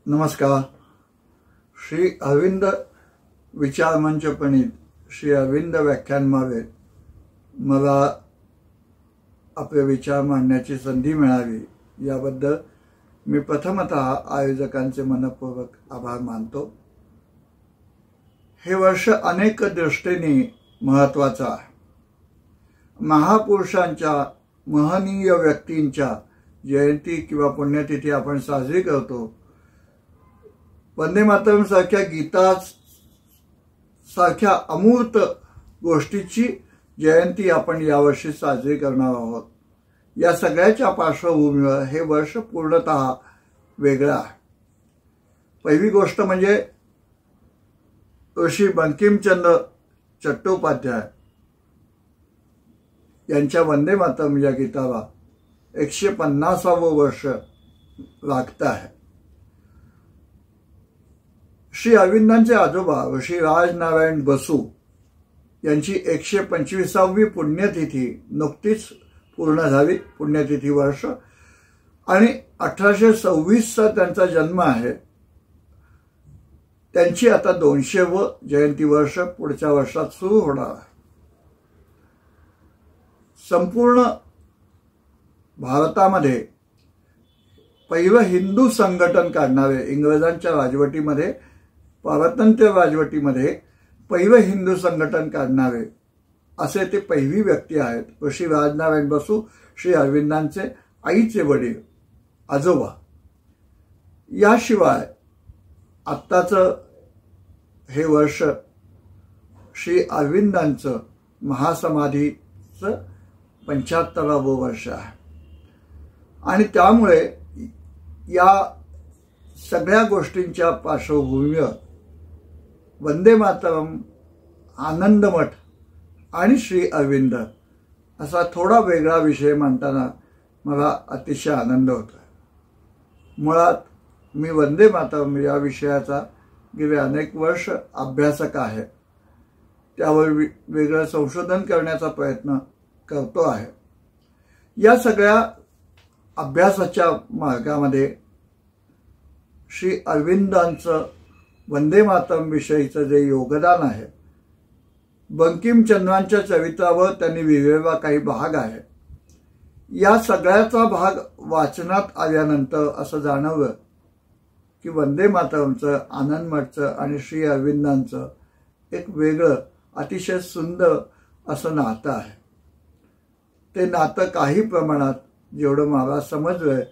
नमस्कार. श्री अरविंद विचार मंच प्रणीत श्री अरविंद व्याख्यानमालेत मला आपले विचार मांडण्याची संधी मिळावी याबद्दल मी प्रथमतः आयोजकांचे मनपूर्वक आभार मानतो. हे वर्ष अनेक दृष्टीने महत्त्वाचं आहे. महापुरुषांच्या महनीय व्यक्तींच्या जयंती किंवा पुण्यतिथी आपण साजरी करतो. वंदे मातरम सारख्या गीता सारख्या अमूर्त गोष्टीची जयंती आपण यावर्षी साजरी करणार आहोत. या सगळ्याच्या पार्श्वभूमीवर हे वर्ष पूर्णतः वेगळं आहे. पहिली गोष्ट म्हणजे ऋषी बंकिमचंद्र चट्टोपाध्याय यांच्या वंदे मातरम या गीताला 150वं वर्ष लागतं आहे. श्री अरविंदांचे आजोबा ऋषी राजनारायण बसू यांची 125वी पुण्यतिथी नुकतीच पूर्ण झाली. पुण्यतिथी वर्ष आणि 1826चा त्यांचा जन्म आहे. त्यांची आता 200वे जयंती वर्ष पुढच्या वर्षात सुरू होणार आहे. संपूर्ण भारतामध्ये पहिलं हिंदू संघटन काढणारे, इंग्रजांच्या राजवटीमध्ये, पारतंत्र्य राजवटीमध्ये पहिलं हिंदू संघटन काढणारे असे ते पहिली व्यक्ती आहेत. ऋषी राजनारायण बसू, श्री अरविंदांचे आईचे वडील, आजोबा. याशिवाय आत्ताचं हे वर्ष श्री अरविंदांचं महासमाधीचं 75वं वर्ष आहे. आणि त्यामुळे या सगळ्या गोष्टींच्या पार्श्वभूमीवर वंदे मातरम, आनंदमठ आणि श्री अरविंद असा थोडा वेगळा विषय मांडताना मला अतिशय आनंद होतो. मुळात मी वंदे मातरम या विषयाचा गेले अनेक वर्ष अभ्यासक आहे. त्यावर वेगळं संशोधन करण्याचा प्रयत्न करतो आहे. या सगळ्या अभ्यासाच्या मार्गामध्ये श्री अरविंदांचं वंदे मातरम विषयीचं जे योगदान आहे, बंकिमचंद्रांच्या चरित्रावर त्यांनी लिहिलेला काही भाग आहे, या सगळ्याचा भाग वाचनात आल्यानंतर असं जाणवलं की वंदे मातरमचं, आनंदमठचं आणि श्री अरविंदांचं एक वेगळं, अतिशय सुंदर असं नातं आहे. ते नातं काही प्रमाणात जेवढं मला समजलंय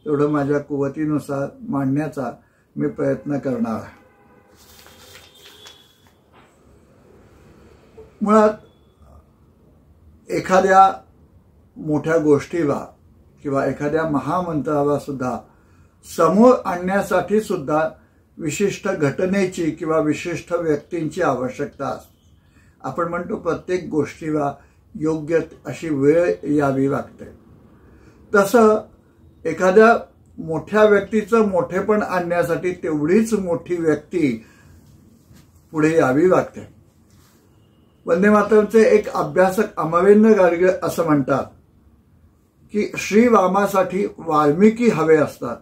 तेवढं माझ्या कुवतीनुसार मांडण्याचा मी प्रयत्न करणार आहे. मुळात एखाद्या मोठ्या गोष्टीला किंवा एखाद्या महामंत्राला सुद्धा समोर आणण्यासाठी सुद्धा विशिष्ट घटनेची किंवा विशिष्ट व्यक्तींची आवश्यकता असते. आपण म्हणतो प्रत्येक गोष्टीला योग्य अशी वेळ यावी लागते. तसं एखाद्या मोठ्या व्यक्तीचं मोठेपण आणण्यासाठी तेवढीच मोठी व्यक्ती पुढे यावी लागते. वंदे मातरमचे एक अभ्यासक अमरेंद्र गाडगीळ असं म्हणतात की श्रीरामासाठी वाल्मिकी हवे असतात,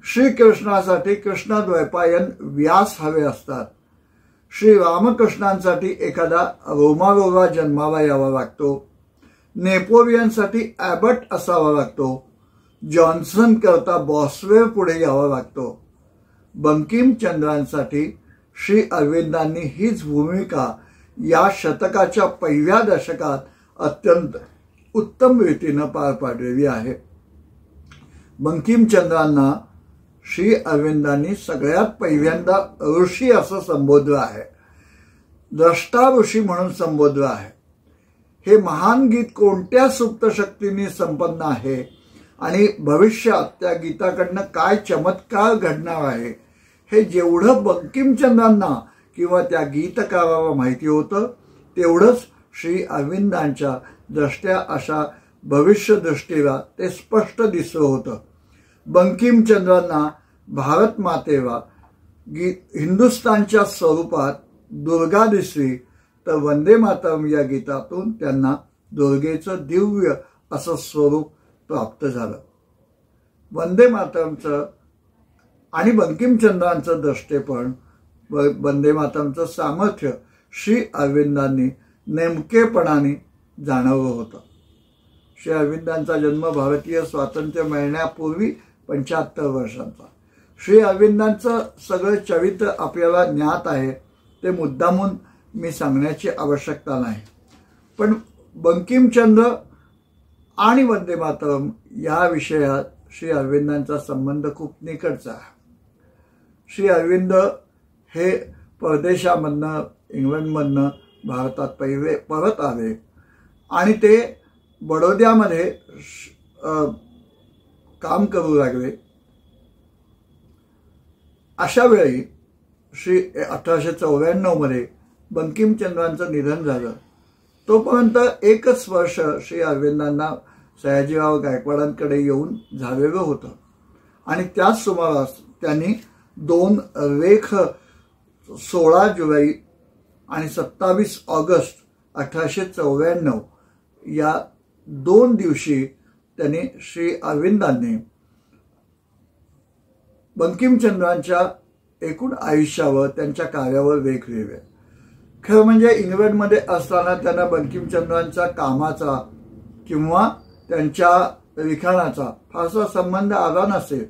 श्रीकृष्णासाठी कृष्णद्वैपायन व्यास हवे असतात, श्री रामकृष्णांसाठी एखादा रोमारोला जन्माला यावा लागतो, नेपोलियनसाठी ॲबट असावा लागतो, जॉन्सन करता बॉसवेल पुढे यावा लागतो. बंकिमचंद्रांसाठी श्री अरविंदांनी हीच भूमिका या शतकाच्या पहिल्या दशकात अत्यंत उत्तम रीतीनं पार पाडलेली आहे. बंकिमचंद्रांना श्री अरविंदांनी सगळ्यात पहिल्यांदा ऋषी असं संबोधलं आहे, द्रष्टा ऋषी म्हणून संबोधलं आहे. हे महान गीत कोणत्या सुप्त शक्तीने संपन्न आहे आणि भविष्यात त्या गीताकडनं काय चमत्कार घडणार आहे हे जेवढं बंकिमचंद्रांना किंवा त्या गीतकाराला माहिती होतं तेवढंच श्री अरविंदांच्या द्रष्ट्या अशा भविष्य दृष्टीला ते स्पष्ट दिसलं होतं. बंकिमचंद्रांना भारत मातेला हिंदुस्थानच्या स्वरूपात दुर्गा दिसली, तर वंदे मातरम या गीतातून त्यांना दुर्गेचं दिव्य असं स्वरूप प्राप्त झालं. वंदे मातरमचं आणि बंकिमचंद्रांचं द्रष्टेपण वंदे मातरमचं सामर्थ्य श्री अरविंदांनी नेमकेपणाने जाणवलं होतं. श्री अरविंदांचा जन्म भारतीय स्वातंत्र्य मिळण्यापूर्वी 75 वर्षांचा. श्री अरविंदांचं सगळं चरित्र आपल्याला ज्ञात आहे, ते मुद्दामून मी सांगण्याची आवश्यकता नाही. पण बंकिमचंद्र आणि वंदे मातरम या विषयात श्री अरविंदांचा संबंध खूप निकटचा आहे. श्री अरविंद हे परदेशामधनं इंग्लंडमधनं भारतात पहिले परत आले आणि ते बडोद्यामध्ये काम करू लागले. अशा वेळी 1894 मध्ये बंकिमचंद्रांचं निधन झालं. तोपर्यंत एकच वर्ष श्री अरविंदांना सयाजीराव गायकवाडांकडे येऊन झालेलं होतं आणि त्याच सुमारास त्यांनी 2 लेख 16 जुलै आणि 27 ऑगस्ट 1894 या 2 दिवशी त्यांनी श्री अरविंदांनी बंकिमचंद्रांच्या एकूण आयुष्यावर, त्यांच्या कार्यावर लेख लिहिले. खरं म्हणजे इंग्लंडमध्ये असताना त्यांना बंकिमचंद्रांच्या कामाचा किंवा त्यांच्या लिखाणाचा फारसा संबंध आला नसेल,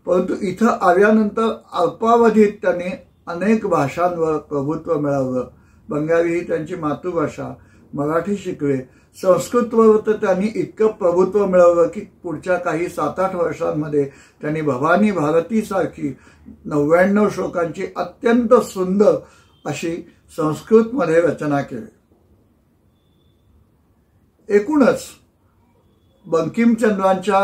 परंतु इथं आल्यानंतर अल्पावधीत त्यांनी अनेक भाषांवर प्रभुत्व मिळवलं. बंगाली ही त्यांची मातृभाषा, मराठी शिकले. संस्कृतवर तर त्यांनी इतकं प्रभुत्व मिळवलं की पुढच्या काही 7-8 वर्षांमध्ये त्यांनी भवानी भारतीसारखी 99 श्लोकांची अत्यंत सुंदर अशी संस्कृतमध्ये रचना केली. एकूणच बंकिमचंद्रांच्या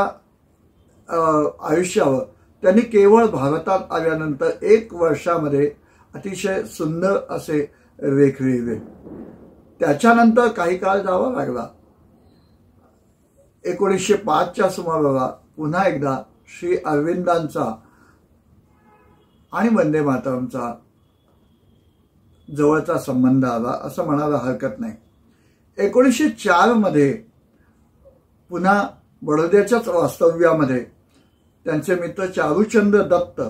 आयुष्यावर त्यांनी केवळ भारतात आल्यानंतर 1 वर्षामध्ये अतिशय सुंदर असे लेख लिहिले. त्याच्यानंतर काही काळ जावा लागला. 1905च्या सुमाराला पुन्हा एकदा श्री अरविंदांचा आणि वंदे मातरमचा जवळचा संबंध आला असं म्हणायला हरकत नाही. 1904 मध्ये पुन्हा बडोद्याच्याच वास्तव्यामध्ये त्यांचे मित्र चारुचंद्र दत्त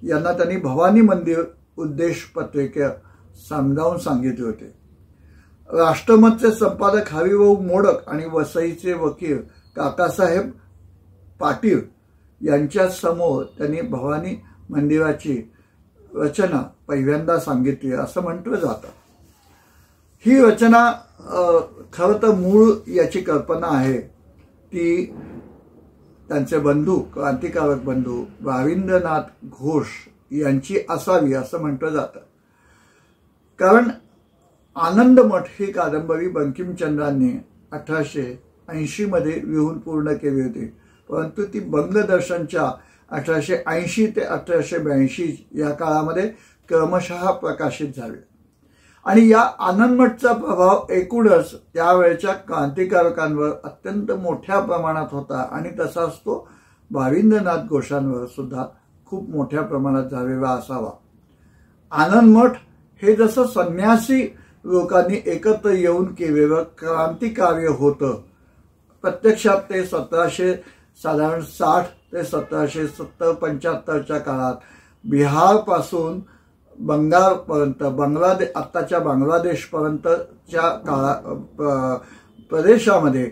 यांना त्यांनी भवानी मंदिर उद्देश पत्रिका समजावून सांगितले होते. राष्ट्रमतचे संपादक हरिभाऊ मोडक आणि वसईचे वकील काकासाहेब पाटील यांच्या समोर त्यांनी भवानी मंदिराची रचना पहिल्यांदा सांगितली असं म्हटलं जातं. ही रचना खरं तर मूळ याची कल्पना आहे ती त्यांचे बंधू, क्रांतिकारक बंधू रवींद्रनाथ घोष यांची असावी असं म्हटलं जातं. कारण आनंदमठ ही कादंबरी बंकिमचंद्रांनी 1880 मध्ये लिहून पूर्ण केली होती, परंतु ती बंगदर्शनच्या 1880 ते 1882 या काळामध्ये क्रमशः प्रकाशित झाली. आणि या आनंदमठचा प्रभाव एकूणच त्यावेळच्या क्रांतिकारकांवर अत्यंत मोठ्या प्रमाणात होता आणि तसाच तो रवींद्रनाथ घोषांवर सुद्धा खूप मोठ्या प्रमाणात झालेला असावा. आनंदमठ हे जसं संन्यासी लोकांनी एकत्र येऊन केलेलं क्रांतिकार्य होतं, प्रत्यक्षात ते 1760 ते 1770-75च्या काळात बिहारपासून बंगालपर्यंत, आत्ताच्या बांगलादेशपर्यंतच्या प्रदेशामध्ये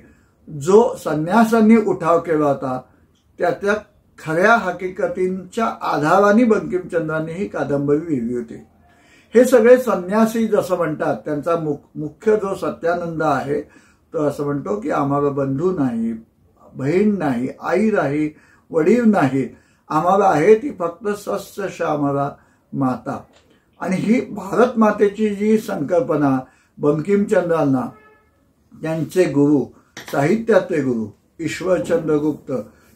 जो संन्यासांनी उठाव केला होता त्या खऱ्या हकीकतींच्या आधाराने बंकिमचंद्रांनी ही कादंबरी लिहिली होती. हे सगळे संन्यासी जसं म्हणतात, त्यांचा मुख्य जो सत्यानंद आहे तो असं म्हणतो की आम्हाला बंधू नाही, बहीण नाही, आई नाही, वडील नाही, आम्हाला आहे ती फक्त सस्य श्यामला माता. आणि ही भारत मातेची जी संकल्पना बंकिमचंद्रांना त्यांचे गुरु, साहित्याचे गुरु ईश्वरचंद्र गुप्त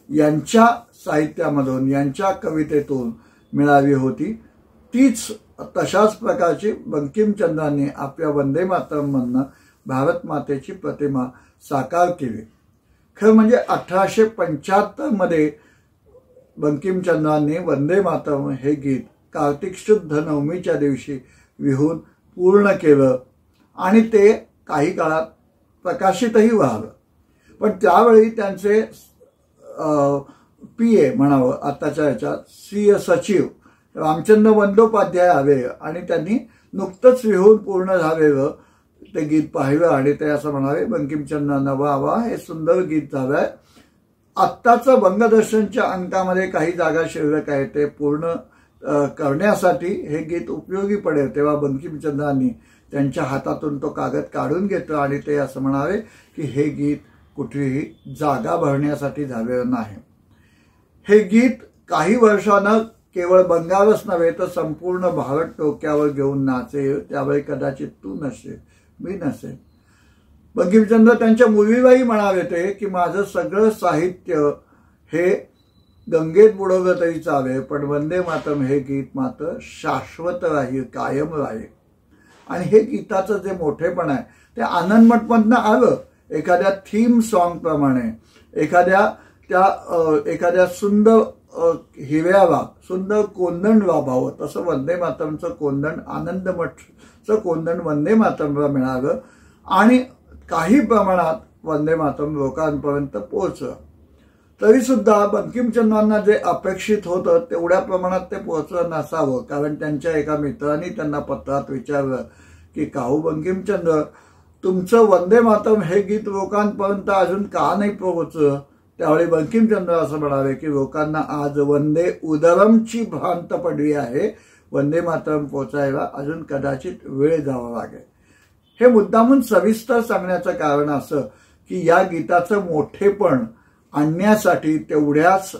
यांच्या साहित्यामधून, यांच्या कवितेतून मिळाली होती, तीच तशाच प्रकारची बंकिमचंद्रांनी आपल्या वंदे मातरममधनं भारत मातेची प्रतिमा साकार केली. खरं म्हणजे 1875 मध्ये बंकिमचंद्रांनी वंदे मातरम हे गीत कार्तिक शुद्ध नवमीच्या दिवशी लिहून पूर्ण केलं आणि ते काही काळात प्रकाशितही व्हावं. पण त्यावेळी त्यांचे PA म्हणावं आताच्या ह्याच्यात, CA सचिव रामचंद्र बंदोपाध्याय हवे आणि त्यांनी नुकतंच लिहून पूर्ण झालेलं ते गीत पाहिलं आणि ते असं म्हणावे, बंकिमचंद्र नवा हवा हे सुंदर गीत झालंय. आत्ताचं बंगदर्शनच्या अंकामध्ये काही जागा शिल्लक आहे, ते पूर्ण करण्यासाठी हे गीत उपयोगी पडेल. तेव्हा बंकिमचंद्रांनी त्यांच्या हातातून तो कागद काढून घेतला आणि ते असं म्हणावे की हे गीत कुठेही जागा भरण्यासाठी झालेलं नाही. हे गीत काही वर्षानं केवळ बंगालच नव्हे तर संपूर्ण भारत डोक्यावर घेऊन नाचेल. त्यावेळी कदाचित तू नसेल, मी नसेल. बंकिमचंद्र त्यांच्या मुलीलाही म्हणाले ते की माझं सगळं साहित्य हे गंगेत बुडवलं तरी चालेल, पण वंदे मातरम हे गीत मात्र शाश्वत राहील, कायम राहील. आणि हे गीताचं जे मोठेपण आहे ते आनंद मठमधनं आलं. एखाद्या थीम सॉन्ग प्रमाणे एखाद्या सुंदर हिव्याला सुंदर कोंदण लाभावं, तसं वंदे मातरमचं कोंदण, आनंद मठचं कोंदण वंदे मातरमला मिळालं आणि काही प्रमाणात वंदे मातरम लोकांपर्यंत पोहोचलं. तरी सुद्धा बंकिमचंद्रांना जे अपेक्षित होतं तेवढ्या प्रमाणात ते पोहोचलं नसावं, कारण त्यांच्या एका मित्रांनी त्यांना पत्रात विचारलं की काहू बंकिमचंद्र, तुमचं वंदे मातरम हे गीत लोकांपर्यंत अजून का नाही पोहोचलं. त्यावेळी बंकिमचंद्र असं म्हणाले की लोकांना आज वंदे उदरमची भ्रांत पडली आहे, वंदे मातरम पोहोचायला अजून कदाचित वेळ जावा लागेल. हे मुद्दामून सविस्तर सांगण्याचं कारण असं की या गीताचं मोठेपण आणण्यासाठी तेवढ्याच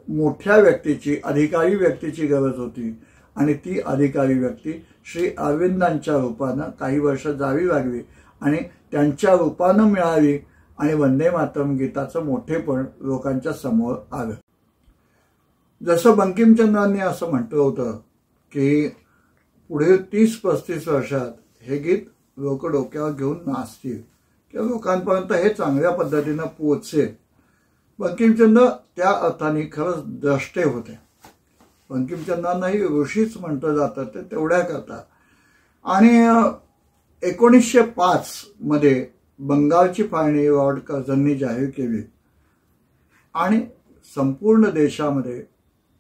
मोठ्या व्यक्तीची, अधिकारी व्यक्तीची गरज होती आणि ती अधिकारी व्यक्ती श्री अरविंदांच्या रूपानं काही वर्ष जावी लागली आणि त्यांच्या रूपानं मिळाली आणि वंदे मातरम गीताचं मोठेपण लोकांच्या समोर आलं. जसं बंकिमचंद्रांनी असं म्हटलं होतं की पुढे 30-35 वर्षात हे गीत लोक डोक्यावर घेऊन नाचतील किंवा लोकांपर्यंत हे चांगल्या पद्धतीनं पोहोचेल. बंकिमचंद्र त्या अर्थाने खरंच द्रष्टे होते. बंकिमचंद्रांनाही ऋषीच म्हटलं जातं ते तेवढ्या करता. आणि 1905 मध्ये बंगालची फाळणी लॉर्ड कर्झननी जाहीर केली आणि संपूर्ण देशामध्ये,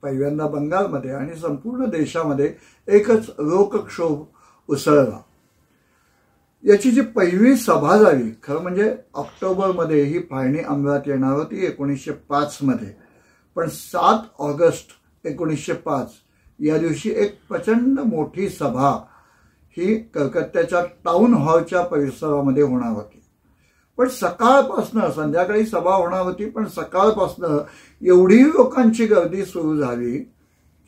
पहिल्यांदा बंगालमध्ये आणि संपूर्ण देशामध्ये एकच लोकक्षोभ उसळला. याची जी पहिली सभा झाली, खरं म्हणजे ऑक्टोबरमध्ये ही फाळणी अंमलात येणार होती 1905 मध्ये, पण 7 ऑगस्ट 1905 या दिवशी एक प्रचंड मोठी सभा ही कलकत्त्याच्या टाउन हॉलच्या परिसरामध्ये होणार होती. पण सकाळपासनं, संध्याकाळी सभा होणार होती पण सकाळपासनं एवढी लोकांची गर्दी सुरू झाली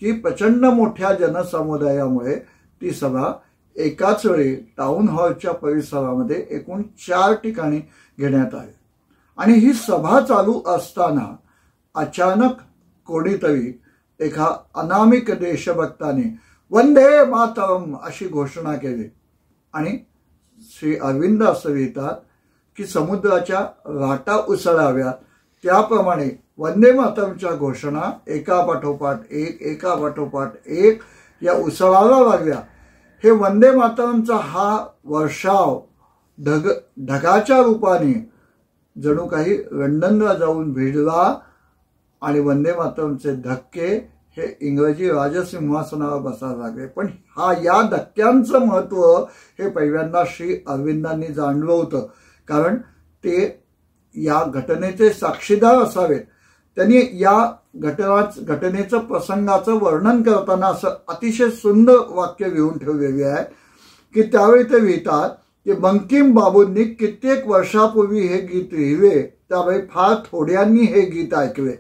की प्रचंड मोठ्या जनसमुदायामुळे ती सभा एकाच वेळी टाउन हॉलच्या परिसरामध्ये एकूण 4 ठिकाणी घेण्यात आली. आणि ही सभा चालू असताना अचानक कोणीतरी एका अनामिक देशभक्ताने वंदे मातरम अशी घोषणा केली. आणि श्री अरविंद असं लिहितात की समुद्राच्या लाटा उसळाव्यात त्याप्रमाणे वंदे मातरमच्या घोषणा एकापाठोपाठ एक या उसळायला लागल्या. हे वंदे मातरमचा हा वर्षाव ढगाच्या रूपाने जणू काही लंडनला जाऊन भिडला आणि वंदे मातरमचे धक्के हे इंग्रजी राजसिंहासनावर बसायला लागले. पण या धक्क्यांचं महत्व हे पहिल्यांदा श्री अरविंदांनी जाणलं होतं, कारण ते या घटनेचे साक्षीदार असावेत. त्यांनी या घटनेचं प्रसंगाचं वर्णन करताना असं अतिशय सुंदर वाक्य लिहून ठेवलेले आहे की त्यावेळी ते लिहितात की बंकिम बाबूंनी कित्येक वर्षापूर्वी हे गीत लिहिले, त्यावेळी फार थोड्यांनी हे गीत ऐकले,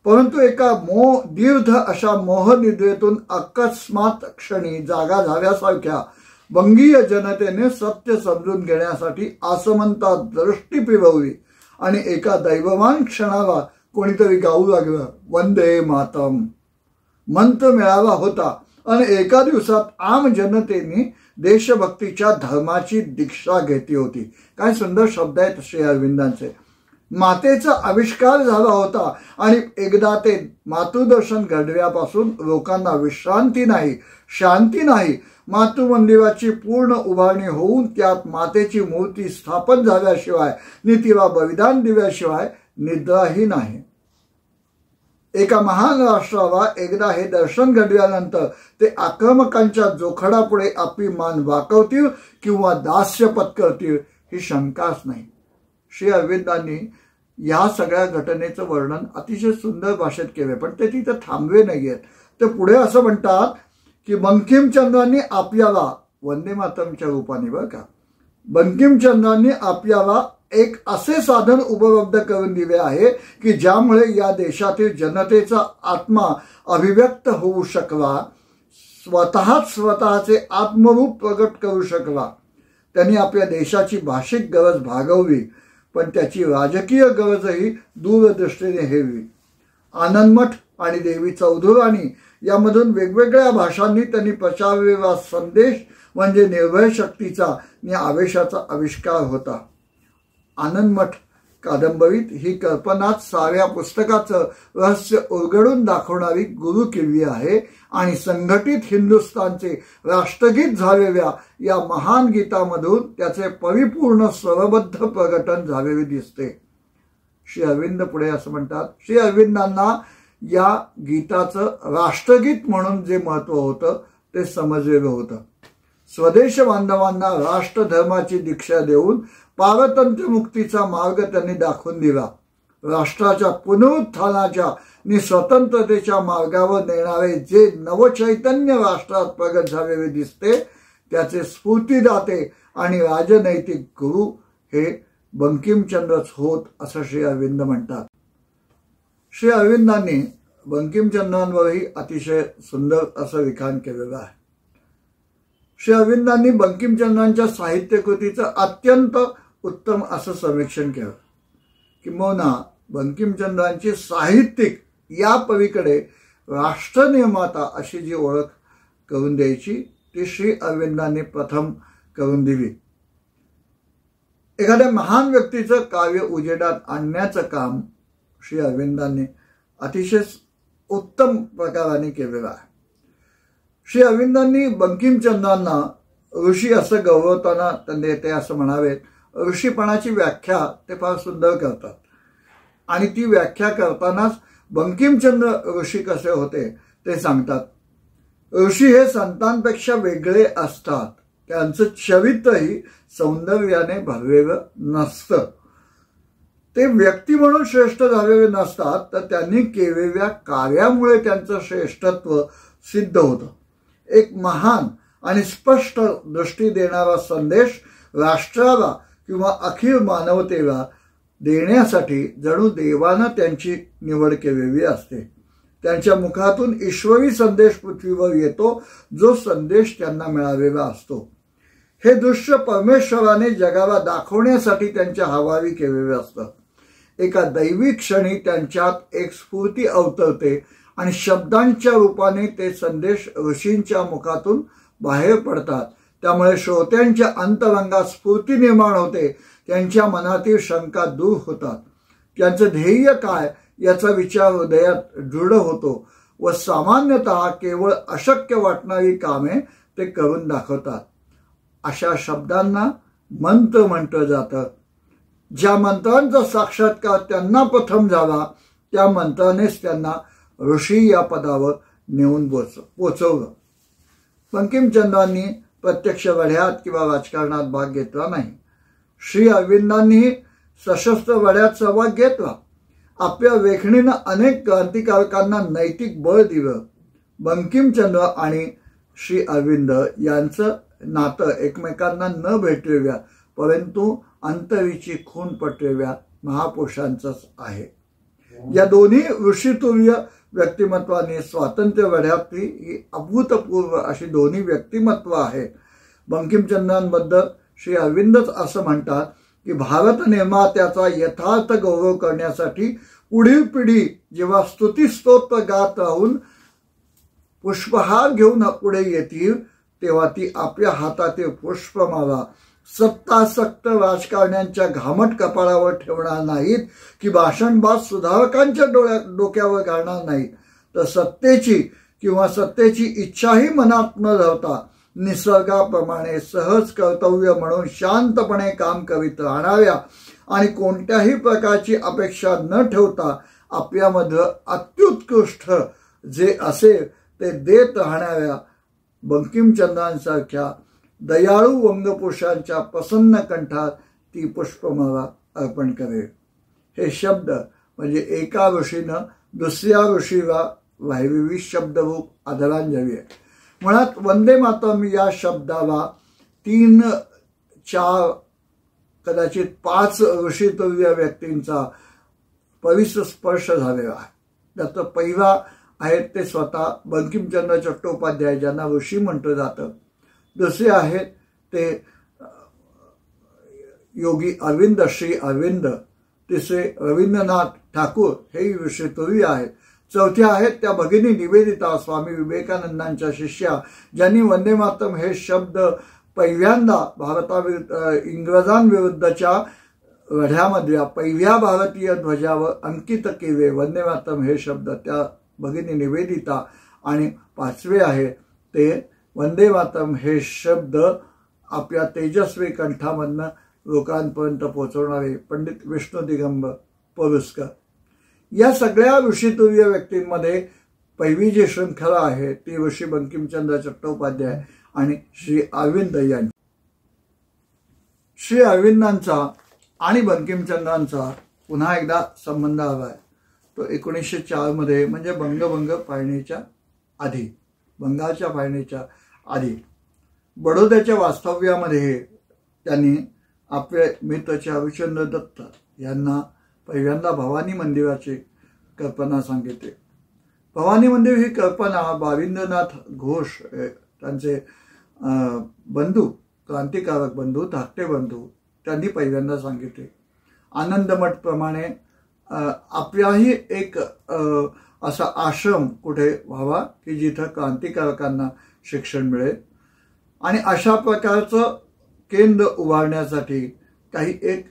परंतु एका दीर्घ अशा मोहनिद्रेतून अकस्मात क्षणी जागा झाल्यासारख्या बंगीय जनतेने सत्य समजून घेण्यासाठी आसमंतात दृष्टी फिरवली आणि एका दैववान क्षणाला कोणीतरी गाऊ लागलं वंदे मातरम. मंत्र मिळाला होता आणि एका दिवसात आम जनतेने देशभक्तीच्या धर्माची दीक्षा घेतली होती. काय सुंदर शब्द आहेत श्री अरविंदांचे. मातेचा आविष्कार झाला होता आणि एकदा ते मातृदर्शन घडल्यापासून लोकांना विश्रांती नाही, शांती नाही. मातृमंदिराची पूर्ण उभारणी होऊन त्यात मातेची मूर्ती स्थापन झाल्याशिवाय नि तिला बलिदान दिल्याशिवाय निद्राही नाही. एका महान राष्ट्राला एकदा हे दर्शन घडल्यानंतर ते आक्रमकांच्या जोखडापुढे आपली मान वाकवतील किंवा दास्य पत्करतील ही शंकाच नाही. श्री अरविंदांनी या सगळ्या घटनेचं वर्णन अतिशय सुंदर भाषेत केले, पण ते तिथं थांबवे नाहीयेत. ते पुढे असं म्हणतात की बंकिमचंद्रांनी आपल्याला, वंदे मातरमच्या रूपाने बरं का, बंकिमचंद्रांनी आपल्याला एक असे साधन उपलब्ध करून दिले आहे की ज्यामुळे या देशातील जनतेचा आत्मा अभिव्यक्त होऊ शकला, स्वतःचे आत्मरूप प्रगट करू शकला. त्यांनी आपल्या देशाची भाषिक गरज भागवली, पण त्याची राजकीय गरजही दूरदृष्टीने हेरली. आनंदमठ आणि देवी चौधुराणी यामधून वेगवेगळ्या भाषांनी त्यांनी प्रचारलेला संदेश म्हणजे निर्भय शक्तीचा आणि आवेशाचा आविष्कार होता. आनंदमठ कादंबरीत ही कल्पनाच साऱ्या पुस्तकाचं रहस्य उलगडून दाखवणारी गुरुकिल्ली आहे आणि संघटित हिंदुस्थानचे राष्ट्रगीत झालेल्या या महान गीतामधून त्याचे परिपूर्ण स्वरबद्ध प्रकटन झालेले दिसते. श्री अरविंद पुढे असं म्हणतात, श्री अरविंदांना या गीताचं राष्ट्रगीत म्हणून जे महत्व होतं ते समजलेलं होतं. स्वदेश बांधवांना राष्ट्रधर्माची दीक्षा देऊन पारतंत्र्य मुक्तीचा मार्ग त्यांनी दाखवून दिला. राष्ट्राच्या पुनरुत्थानाच्या आणि स्वतंत्रतेच्या मार्गावर नेणारे जे नवचैतन्य राष्ट्रात प्रगट झालेले दिसते त्याचे स्फूर्तिदाते आणि राजनैतिक गुरु हे बंकिमचंद्रच होत असं श्री अरविंद म्हणतात. श्री अरविंदांनी बंकिमचंद्रांवरही अतिशय सुंदर असं लिखाण केलेलं आहे. श्री अरविंदांनी बंकिमचंद्रांच्या साहित्यकृतीचं अत्यंत उत्तम असं समीक्षण केलं. किंबहुना बंकिमचंद्रांची साहित्यिक या पलीकडे राष्ट्रनिर्माता अशी जी ओळख करून द्यायची ती श्री अरविंदांनी प्रथम करून दिली. एखाद्या महान व्यक्तीचं काव्य उजेडात आणण्याचं काम श्री अरविंदांनी अतिशय उत्तम प्रकाराने केलेलं आहे. श्री अरविंदांनी बंकिमचंद्रांना ऋषी असं गौरवताना त्यांनी ते असं म्हणावेत, ऋषीपणाची व्याख्या ते फार सुंदर करतात आणि ती व्याख्या करतानाच बंकिमचंद्र ऋषी कसे होते ते सांगतात. ऋषी हे संतांपेक्षा वेगळे असतात, त्यांचं चरित्रही सौंदर्याने भरलेलं नसतं. ते व्यक्ती म्हणून श्रेष्ठ झालेले नसतात, तर त्यांनी केलेल्या कार्यामुळे त्यांचं श्रेष्ठत्व सिद्ध होतं. एक महान आणि स्पष्ट दृष्टी देणारा संदेश राष्ट्राला किंवा अखिल मानवतेला देण्यासाठी जणू देवानं त्यांची निवड केलेली असते. त्यांच्या मुखातून ईश्वरी संदेश पृथ्वीवर येतो, जो संदेश त्यांना मिळालेला असतो. हे दृश्य परमेश्वराने जगाला दाखवण्यासाठी त्यांच्या हवाली केलेले असतं. एका दैवी क्षणी त्यांच्यात एक स्फूर्ती अवतरते आणि शब्दांच्या रूपाने ते संदेश ऋषींच्या मुखातून बाहेर पडतात. त्यामुळे श्रोत्यांच्या अंतरंगात स्फूर्ती निर्माण होते, त्यांच्या मनातील शंका दूर होतात, त्यांचं ध्येय काय याचा विचार हृदयात दृढ होतो व सामान्यतः केवळ अशक्य वाटणारी कामे ते करून दाखवतात. अशा शब्दांना मंत्र म्हटलं जातं. ज्या मंत्रांचा साक्षात्कार त्यांना प्रथम झाला त्या मंत्रानेच त्यांना ऋषी या पदावर नेऊन पोचवलं. बंकिमचंद्रांनी प्रत्यक्ष लढ्यात किंवा राजकारणात भाग घेतला नाही. श्री अरविंदांनी सशस्त्र लढ्यात सहभाग घेतला. आपल्या लेखणीनं अनेक क्रांतिकारकांना नैतिक बळ दिलं. बंकिमचंद्र आणि श्री अरविंद यांचं नातं एकमेकांना न भेटलेल्या परंतु अंतरीची खून पटलेल्या महापुरुषांचंच आहे. या दोन्ही ऋषितुल्य व्यक्तिमत्वाने स्वातंत्र्य लढ्यातली ही अभूतपूर्व अशी दोन्ही व्यक्तिमत्व आहेत. बंकिमचंद्रांबद्दल श्री अरविंदच असं म्हणतात की भारत निर्मात्याचा यथार्थ गौरव करण्यासाठी पुढील पिढी जेव्हा स्तुतिस्तोत्र गात राहून पुष्पहार घेऊन पुढे येतील तेव्हा ती आपल्या हातातील पुष्पमाला सत्तासक्त राजकारण्यांच्या घामट कपाळावर ठेवणार नाहीत की भाषणबाज सुधारकांच्या डोक्यावर घालणार नाहीत, तर सत्तेची इच्छाही मनात न धरता निसर्गाप्रमाणे सहज कर्तव्य म्हणून शांतपणे काम करीत राहणाऱ्या आणि कोणत्याही प्रकारची अपेक्षा न ठेवता आपल्यामधलं अत्युत्कृष्ट जे असेल ते देत राहणाऱ्या बंकिमचंद्रांसारख्या दयाळू वंगपुरुषांच्या प्रसन्न कंठात ती पुष्पमाला अर्पण करेल. हे शब्द म्हणजे एका ऋषीनं दुसऱ्या ऋषीला वाहिलेली शब्दरूप आदरांजली आहे. मुळात वंदे मातरम या शब्दाला 3, 4 कदाचित 5 ऋषितुल्य व्यक्तींचा पवित्र स्पर्श झालेला आहे. त्यात पहिला आहेत ते स्वतः बंकिमचंद्र चट्टोपाध्याय ज्यांना ऋषी म्हटलं जातं. दुसरे आहेत ते योगी अरविंद, श्री अरविंद. तिसरे रवींद्रनाथ ठाकूर, हे ऋषितुल्य आहेत. चौथ्या आहेत त्या भगिनी निवेदिता, स्वामी विवेकानंदांच्या शिष्या, ज्यांनी वंदे मातरम हे शब्द पहिल्यांदा इंग्रजांविरुद्धच्या लढ्यामधल्या पहिल्या भारतीय ध्वजावर अंकित केले. वंदे मातरम हे शब्द त्या भगिनी निवेदिता. आणि 5वे आहे ते वंदे मातरम हे शब्द आपल्या तेजस्वी कंठामधनं लोकांपर्यंत पोहोचवणारे पंडित विष्णू दिगंबर पलुस्कर. या सगळ्या ऋषितुल्य व्यक्तींमध्ये पहिली जी शृंखला आहे ती ऋषी बंकिमचंद्र चट्टोपाध्याय आणि श्री अरविंद यांची. श्री अरविंदांचा आणि बंकिमचंद्रांचा पुन्हा एकदा संबंध आला आहे. तो 1904 मध्ये म्हणजे बंगभंग फाळणीच्या आधी, बंगालच्या फाळणीच्या आधी बडोद्याच्या वास्तव्यामध्ये त्यांनी आपले मित्र चारुचंद्र दत्त यांना पहिल्यांदा भवानी मंदिराची कल्पना सांगितली. भवानी मंदिर ही कल्पना भाविंद्रनाथ घोष त्यांचे बंधू, क्रांतिकारक बंधू, धाकटे बंधू त्यांनी पहिल्यांदा सांगितले. आनंदमठ प्रमाणे आपलाही एक असा आश्रम कुठे व्हावा की जिथं क्रांतिकारकांना शिक्षण मिळेल आणि अशा प्रकारचं केंद्र उभारण्यासाठी काही एक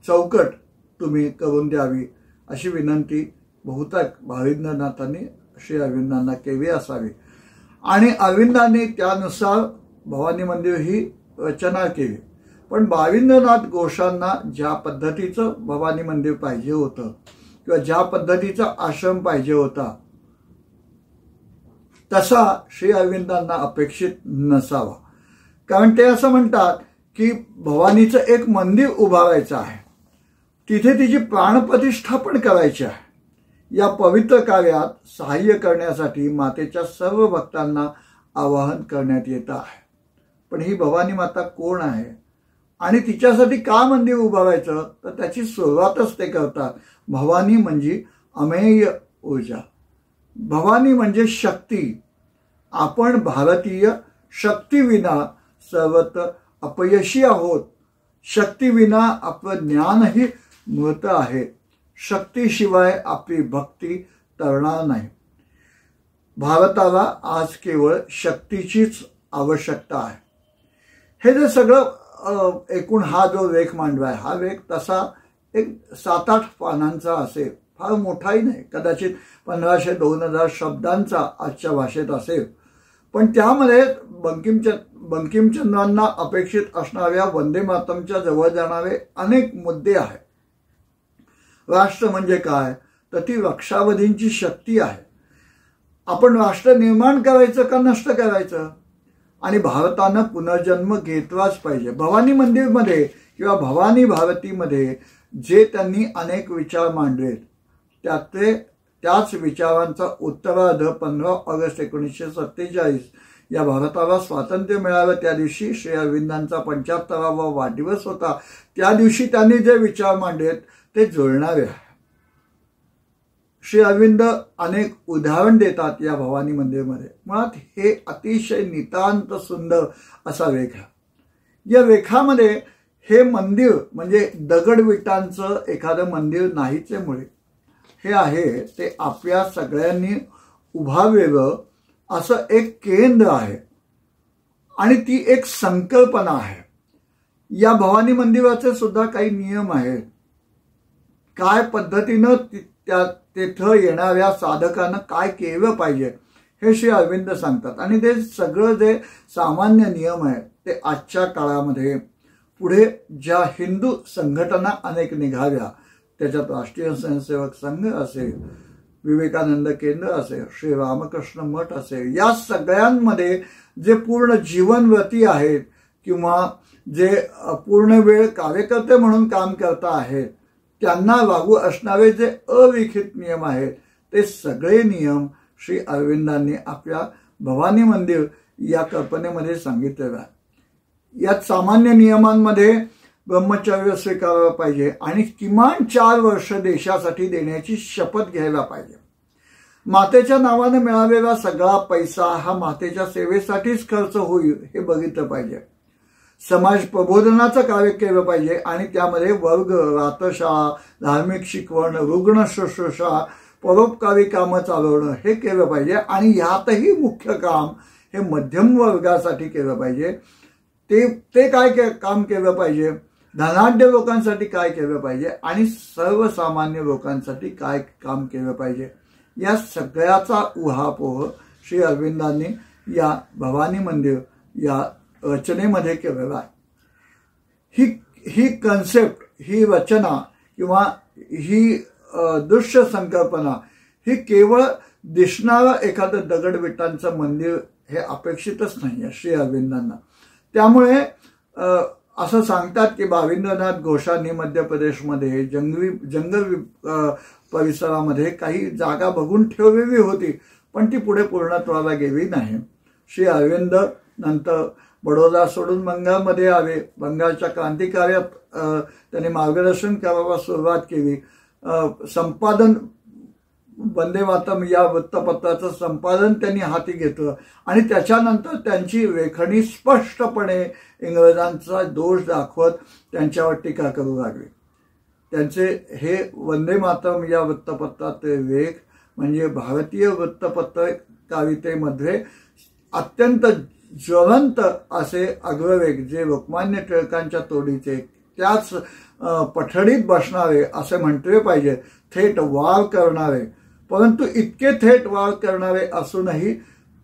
चौकट तुम्ही करून द्यावी अशी विनंती बहुतेक भाविंद्रनाथांनी श्री अरविंदांना केली असावी. आणि अरविंदांनी त्यानुसार भवानी मंदिर ही रचना केली. पण भाविंद्रनाथ घोषांना ज्या पद्धतीचं भवानी मंदिर पाहिजे होतं किंवा ज्या पद्धतीचा आश्रम पाहिजे होता तसा श्री अरविंदांना अपेक्षित नसावा. कारण ते असं म्हणतात की भवानीचं एक मंदिर उभारायचं आहे, तिथे तिची प्राणप्रतिष्ठापन करायची आहे. या पवित्र कार्यात सहाय्य करण्यासाठी मातेच्या सर्व भक्तांना आवाहन करण्यात येत आहे. पण ही भवानी माता कोण आहे आणि तिच्यासाठी का मंदिर उभारायचं, तर त्याची सुरुवातच ते करतात. भवानी म्हणजे अमेय ऊर्जा, भवानी म्हणजे शक्ती. आपण भारतीय शक्तीविना सर्वत्र अपयशी आहोत. शक्तीविना आपलं ज्ञानही मृत आहे. शक्तीशिवाय आपली भक्ती तरणार नाही. भारताला आज केवळ शक्तीचीच आवश्यकता आहे. हे जे सगळं एकूण हा जो लेख मांडलाय, हा लेख तसा एक 7-8 पानांचा असेल, फार मोठाही नाही, कदाचित 1500-2000 शब्दांचा आजच्या भाषेत असेल. पण त्यामध्ये बंकिमचंद्रांना अपेक्षित असणाऱ्या वंदे मातरमच्या जवळ जाणारे अनेक मुद्दे आहेत. राष्ट्र म्हणजे काय, तर ती लक्षावधींची शक्ती आहे. आपण राष्ट्र निर्माण करायचं का नष्ट करायचं, आणि भारतानं पुनर्जन्म घेतलाच पाहिजे. भवानी मंदिरमध्ये किंवा भवानी भारतीमध्ये जे त्यांनी अनेक विचार मांडलेत त्याच विचारांचा उत्तरार्ध 15 ऑगस्ट 1947 या भारताला स्वातंत्र्य मिळालं त्या दिवशी श्री अरविंदांचा 75वा वाढदिवस होता. त्या दिवशी त्यांनी जे विचार मांडलेत ते जुळणारे आहे. श्री अरविंद अनेक उदाहरण देतात या भवानी मंदिरमध्ये. मुळात हे अतिशय नितांत सुंदर असा लेख आहे. या लेखामध्ये हे मंदिर म्हणजे दगडविटांचं एखादं मंदिर नाहीचे मुळे हे आहे ते आपल्या सगळ्यांनी उभारलेलं असं एक केंद्र आहे आणि ती एक संकल्पना आहे. या भवानी मंदिराचे सुद्धा काही नियम आहेत. काय पद्धतीनं तिथं येणाऱ्या साधकांना काय केलं पाहिजे हे श्री अरविंद सांगतात. आणि ते सगळं जे सामान्य नियम आहेत ते आजच्या काळामध्ये पुढे ज्या हिंदू संघटना अनेक निघाल्या त्याच्यात राष्ट्रीय स्वयंसेवक संघ असेल, विवेकानंद केंद्र असेल, श्री रामकृष्ण मठ असेल, या सगळ्यांमध्ये जे पूर्ण जीवनव्रती आहेत किंवा जे पूर्ण वेळ कार्यकर्ते म्हणून काम करता आहेत, त्यांना लागू असणारे जे अलिखित नियम आहेत, ते सगळे नियम श्री अरविंदांनी आपल्या भवानी मंदिर या कल्पनेमध्ये सांगितलेलं आहे। यात सामान्य नियमांमध्ये ब्रह्मचर्य स्वीकारलं पाहिजे आणि किमान 4 वर्ष देशासाठी देण्याची शपथ घ्यायला पाहिजे। मातेच्या नावाने मिळालेला सगळा पैसा हा मातेच्या सेवेसाठीच खर्च होईल हे बघितलं पाहिजे। समाज प्रबोधनाचं कार्य केलं पाहिजे आणि त्यामध्ये वर्ग, रात्रशाळा, धार्मिक शिकवण, रुग्ण शुश्रूषा, परोपकारी कामं चालवणं हे केलं पाहिजे आणि यातही मुख्य काम हे मध्यम वर्गासाठी केलं पाहिजे। ते काय काम केलं पाहिजे, धनाढ्य लोकांसाठी काय केलं पाहिजे आणि सर्वसामान्य लोकांसाठी काय काम केलं पाहिजे, या सगळ्याचा उहापोह श्री अरविंदांनी या भवानी मंदिर या रचनेमध्ये केलेला आहे। ही कन्सेप्ट, ही रचना किंवा ही दृश्य संकल्पना ही केवळ दिसणारं एखादं दगडविटांचं मंदिर हे अपेक्षितच नाही श्री अरविंदांना। त्यामुळे असं सांगतात की भाविंद्रनाथ घोषांनी मध्य प्रदेशमध्ये जंगल परिसरामध्ये काही जागा बघून ठेवलेली होती, पण ती पुढे पूर्णत्वाला गेली नाही। श्री अरविंद नंतर बडोदा सोडून बंगालमध्ये आले। बंगालच्या क्रांतिकार्यात त्यांनी मार्गदर्शन करायला सुरुवात केली। संपादन वंदे मातरम या वृत्तपत्राचं संपादन त्यांनी हाती घेतलं आणि त्याच्यानंतर त्यांची लेखणी स्पष्टपणे इंग्रजांचा दोष दाखवत त्यांच्यावर टीका करू लागली। त्यांचे हे वंदे मातरम या वृत्तपत्राचे लेख म्हणजे भारतीय वृत्तपत्रकारितेमध्ये अत्यंत ज्वलंत असे अग्रलेख, जे लोकमान्य टिळकांच्या तोडीचे, त्याच पठडीत बसणारे असे म्हटले पाहिजे, थेट वार करणारे, परंतु इतके थेट वार करणारे असूनही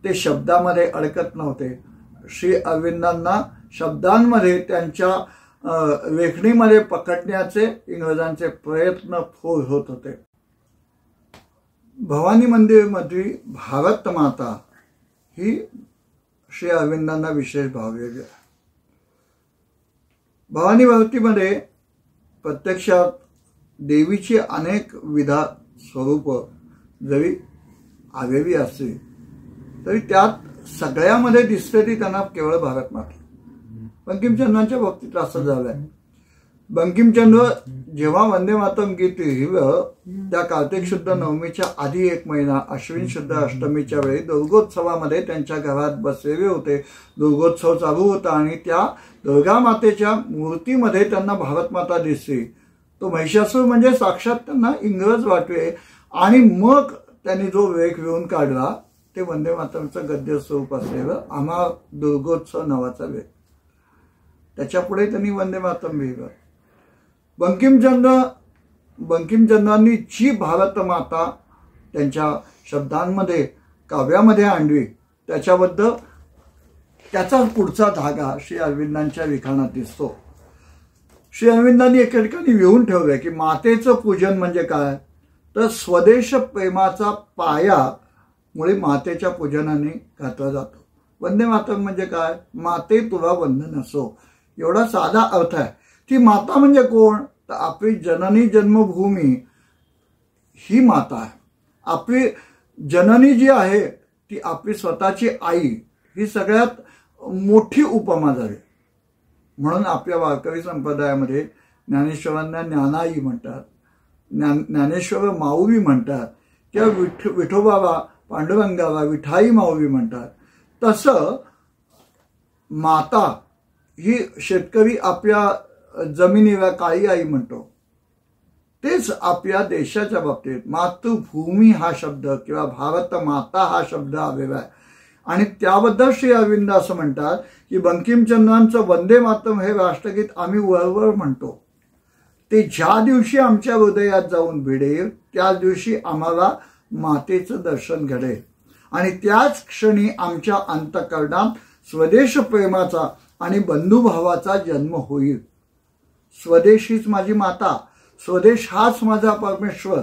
ते शब्दामध्ये अडकत नव्हते। श्री अरविंदांना शब्दांमध्ये त्यांच्या लेखणीमध्ये पकडण्याचे इंग्रजांचे प्रयत्न फोल होत होते। भवानी मंदिरमधील भारत माता ही श्री अरविंदांना विशेष भावलेली आहे। भवानी भक्तीमध्ये प्रत्यक्षात देवीची अनेक विधा स्वरूप जरी आलेली असली तरी त्यात सगळ्यामध्ये दिसते ती त्यांना केवळ भारत माता। बंकिमचंद्रांच्या बाबतीत असं झालंय। बंकिमचंद्र जेव्हा वंदे मातरम गीत लिहिलं त्या कार्तिक शुद्ध नवमीच्या आधी 1 महिना अश्विन शुद्ध अष्टमीच्या वेळी दुर्गोत्सवामध्ये त्यांच्या घरात बसलेले होते। दुर्गोत्सव चालू होता आणि त्या दुर्गा मातेच्या मूर्तीमध्ये त्यांना भारत माता दिसली। तो महिषासूर म्हणजे साक्षात त्यांना इंग्रज वाटले आणि मग त्यांनी जो लेख लिहून काढला ते वंदे मातरमचं गद्य स्वरूप असलेलं आम्हा दुर्गोत्सव नावाचा लेख। त्याच्या पुढे त्यांनी वंदे मातरम लिहिलं। बंकिमचंद्रांनी जी भारत माता त्यांच्या शब्दांमध्ये काव्यामध्ये आणली त्याच्याबद्दल त्याचा पुढचा धागा श्री अरविंदांच्या लिखाणात दिसतो। श्री अरविंदांनी एका ठिकाणी लिहून ठेवलंय की मातेचं पूजन म्हणजे काय, तर स्वदेश प्रेमाचा पाया मुळे मातेच्या पूजनाने घातला जातो। वंदे मातरम म्हणजे काय, माते तुला वंदन असो, एवढा साधा अर्थ आहे। ती माता म्हणजे कोण, तर आपली जननी जन्मभूमी ही माता आहे। आपली जननी जी आहे ती आपली स्वतःची आई, ही सगळ्यात मोठी उपमा झाली। म्हणून आपल्या वारकरी संप्रदायामध्ये ज्ञानेश्वरांना ज्ञानाई म्हणतात, ज्ञानेश्वर माऊली म्हणतात किंवा विठोबाला पांडुरंगाला विठाई माऊली म्हणतात। तसं माता ही शेतकरी आपल्या जमिनीला काळी आई म्हणतो, तेच आपल्या देशाच्या बाबतीत मातृभूमी हा शब्द किंवा भारत माता हा शब्द आलेला आहे। आणि त्याबद्दल श्री अरविंद असं म्हणतात की बंकिमचंद्रांचं वंदे मातरम हे राष्ट्रगीत आम्ही वरवर म्हणतो, ते ज्या दिवशी आमच्या हृदयात जाऊन भिडेल त्याच दिवशी आम्हाला मातेचं दर्शन घडेल आणि त्याच क्षणी आमच्या अंतःकरणात स्वदेश प्रेमाचा आणि बंधुभावाचा जन्म होईल। स्वदेश हीच माझी माता, स्वदेश हाच माझा परमेश्वर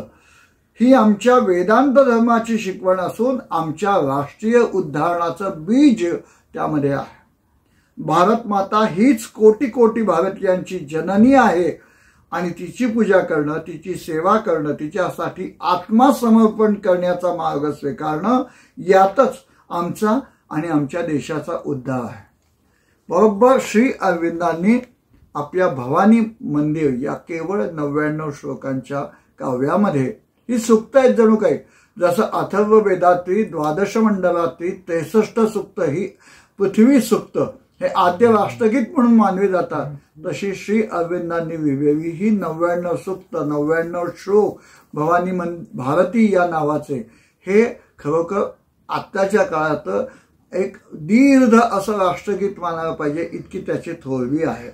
ही आमच्या वेदांत धर्माची शिकवण असून आमच्या राष्ट्रीय उद्धारणाचं बीज त्यामध्ये आहे. भारत माता हीच कोटी कोटी भारतीयांची जननी आहे आणि तिची पूजा करणं, तिची सेवा करणं, तिच्यासाठी आत्मसमर्पण करण्याचा मार्ग स्वीकारणं यातच आमचा आणि आमच्या देशाचा उद्धार आहे. बरोबर श्री अरविंदांनी आपल्या भवानी मंदिर या केवळ 99 श्लोकांच्या काव्यामध्ये ही सुक्त आहेत. जणू काही जसं अथर्व वेदातली 12 मंडलातली 63 सुक्त ही पृथ्वी सुक्त हे आद्य राष्ट्रगीत म्हणून मानले जातात, तशी श्री अरविंदांनी लिहिलेली ही 99 सुक्त 99 श्लोक भवानी भारती या नावाचे हे खरोखर आत्ताच्या काळात एक दीर्घ असं राष्ट्रगीत मानायला पाहिजे इतकी त्याची थोरवी आहे.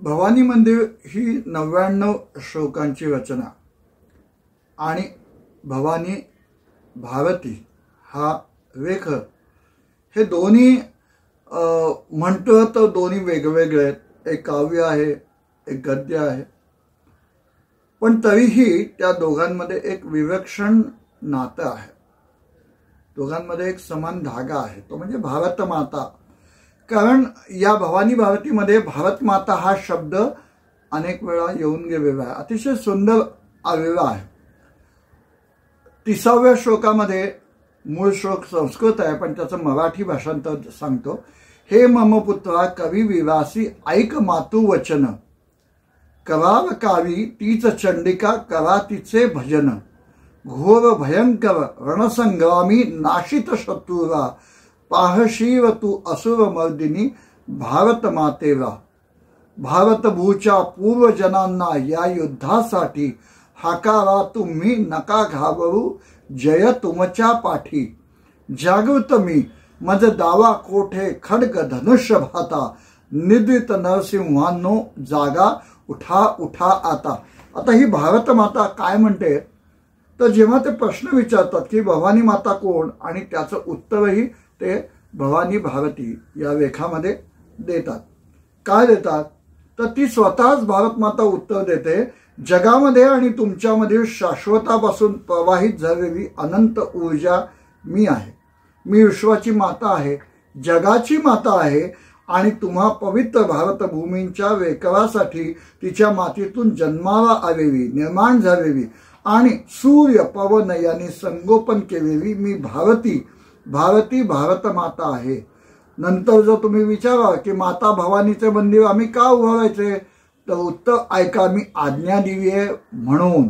भवानी मंदिर ही 99 श्लोकांची रचना आणि भवानी भारती हा लेख हे दोन्ही म्हणतो तर दोन्ही वेगवेगळे आहेत. एक काव्य आहे, एक गद्य आहे, पण तरीही त्या दोघांमध्ये एक विलक्षण नातं आहे. दोघांमध्ये एक समान धागा आहे, तो म्हणजे भारत माता. कारण या भवानी भारतीमध्ये भारत माता हा शब्द अनेक वेळा येऊन गेलेला आहे, अतिशय सुंदर आलेला आहे. 30व्या श्लोकामध्ये मूळ श्लोक संस्कृत आहे पण त्याचं मराठी भाषांतर सांगतो. हे मम पुत्रा कवी विवासी ऐक मातू वचन, कराव कावी तीच चंडिका करा तिचे भजन, घोर भयंकर रणसंग्रामी नाशित शत्रुरा, पाहशीव तू असुर मर्दिनी भारत मातेला. भारतभूच्या पूर्वजनांना या युद्धासाठी हाकारा तुम्ही नका घाबरू, जय तुमच्या पाठी. जागृत मी मज दावा कोठे खड्ग धनुष्य भाता, निद्रित नरसिंहांनो जागा उठा उठा आता. आता ही भारत माता काय म्हणते तर जेव्हा ते प्रश्न विचारतात की भवानी माता कोण आणि त्याचं उत्तरही ते भवानी भारती या लेखामध्ये देतात. काय देतात तर ती स्वतःच भारत माता उत्तर देते, जगामध्ये आणि तुमच्यामधील शाश्वतापासून प्रवाहित झालेली अनंत ऊर्जा मी आहे. मी विश्वाची माता आहे, जगाची माता आहे आणि तुम्हा पवित्र भारतभूमींच्या वेकरासाठी तिच्या मातीतून जन्माला आलेली, निर्माण झालेली आणि सूर्य पवन यांनी संगोपन केलेली मी भारती भारत माता आहे. नंतर जर तुम्ही विचारा की माता भवानीचे मंदिर आम्ही का उभारायचे तर उत्तर ऐका, मी आज्ञा दिली आहे म्हणून.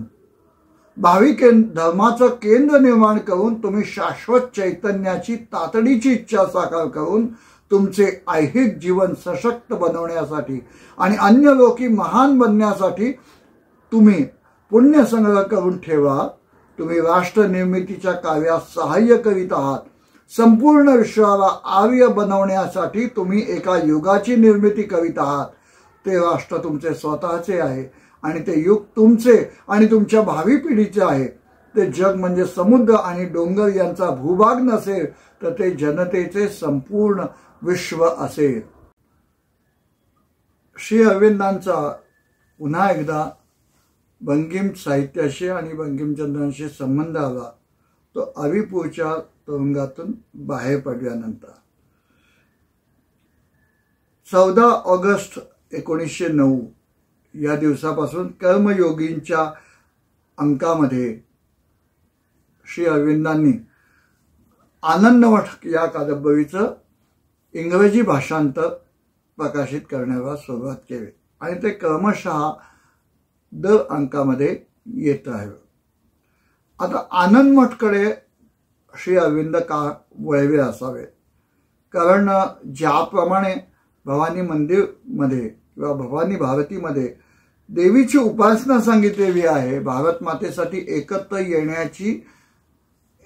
भाविक धर्माचं केंद्र निर्माण करून तुम्ही शाश्वत चैतन्याची तातडीची इच्छा साकार करून तुमचे ऐहिक जीवन सशक्त बनवण्यासाठी आणि अन्य लोकी महान बनण्यासाठी तुम्ही पुण्य संग्रह करून ठेवा. तुम्ही राष्ट्र निर्मितीच्या कार्यात सहाय्य करीत आहात. संपूर्ण विश्वाला आर्य बनवण्यासाठी तुम्ही एका युगाची निर्मिती करीत आहात. ते राष्ट्र तुमचे स्वतःचे आहे आणि ते युग तुमचे आणि तुमच्या भावी पिढीचे आहे. ते जग म्हणजे समुद्र आणि डोंगर यांचा भूभाग नसेल तर ते जनतेचे संपूर्ण विश्व असेल. श्री अरविंदांचा पुन्हा एकदा बंकिम साहित्याशी आणि बंकिमचंद्रांशी संबंध आला तो अलीपूरच्या तुरुंगातून बाहेर पडल्यानंतर. 14 ऑगस्ट 1909 या दिवसापासून कर्मयोगींच्या अंकामध्ये श्री अरविंदांनी आनंदमठ या कादंबरीचं इंग्रजी भाषांतर प्रकाशित करण्याला सुरुवात केली आणि ते क्रमशः दर अंकामध्ये येत आहे. आता आनंदमठकडे श्री अरविंद का वळवे असावे कारण ज्याप्रमाणे भवानी मंदिरमध्ये किंवा भवानी भारतीमध्ये देवीची उपासना सांगितलेली आहे, भारत मातेसाठी एकत्र येण्याची